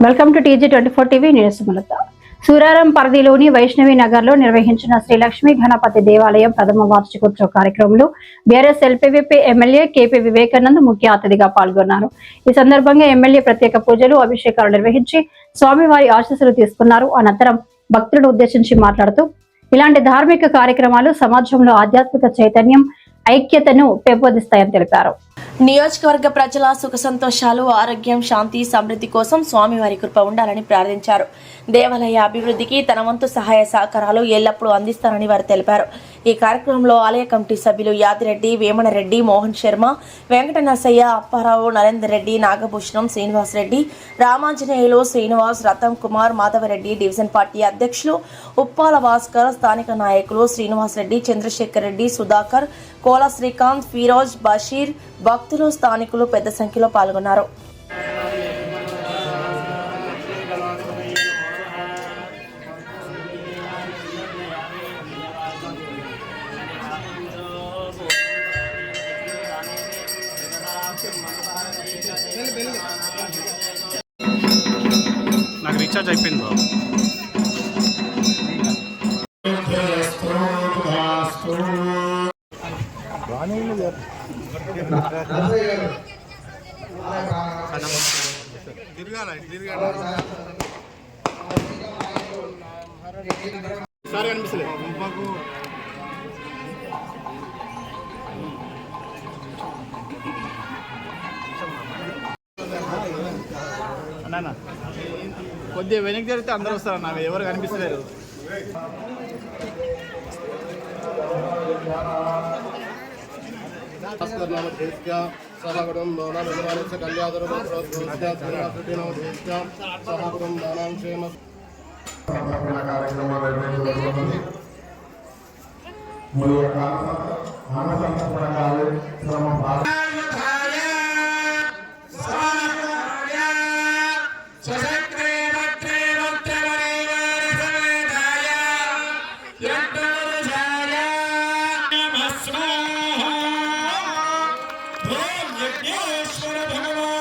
Welcome to TG24 TV news. Suraram పరిధిలోని వైష్ణవి నగర్ లో నిర్వహించిన శ్రీ లక్ష్మీ గణపతి దేవాలయం ప్రథమ వార్షికోత్సవ కార్యక్రమంలో బీఆర్ఎస్ ఎల్పీవీపీ ఎమ్మెల్యే కేపీ వివేకానంద్ ముఖ్య అతిథిగా పాల్గొన్నారు. ఈ సందర్భంగా ఎమ్మెల్యే ప్రత్యేక పూజలు, అభిషేకాలు నిర్వహించి స్వామివారి ఆశీస్సులు తీసుకున్నారు. అనంతరం భక్తులను ఉద్దేశించి మాట్లాడుతూ ఇలాంటి ధార్మిక కార్యక్రమాలు సమాజంలో ఆధ్యాత్మిక చైతన్యం, ఐక్యతను పెంపొందిస్తాయని తెలిపారు. నియోజకవర్గ ప్రజల సుఖ సంతోషాలు, ఆరోగ్యం, శాంతి, సమృద్ధి కోసం స్వామివారి కృప ఉండాలని ప్రార్థించారు. దేవాలయ అభివృద్ధికి తన వంతు సహాయ సహకారాలు ఎల్లప్పుడూ అందిస్తారని వారు తెలిపారు. ఈ కార్యక్రమంలో ఆలయ కమిటీ సభ్యులు యాదిరెడ్డి, వేమనరెడ్డి, మోహన్ శర్మ, వెంకటనరసయ్య, అప్పారావు, నరేందర్ రెడ్డి, నాగభూషణం, శ్రీనివాస్ రెడ్డి, రామాంజనేయులు, శ్రీనివాస్, రతన్ కుమార్, మాధవరెడ్డి, డివిజన్ పార్టీ అధ్యక్షులు ఉప్పాల భాస్కర్, స్థానిక నాయకులు శ్రీనివాస్ రెడ్డి, చంద్రశేఖర్ రెడ్డి, సుధాకర్, కోల శ్రీకాంత్, ఫిరోజ్, బషీర్, భక్తులు, స్థానికులు పెద్ద సంఖ్యలో పాల్గొన్నారు. నాకు రీఛార్జ్ అయిపోయింది బాబు. సార్ కనిపిస్తలేదు అన్న. కొద్దిగా వెనక్కి జరిగితే అందరూ వస్తారు. నాకు ఎవరు కనిపిస్తలేరు. యజ్ఞేశ్వర భగవాన్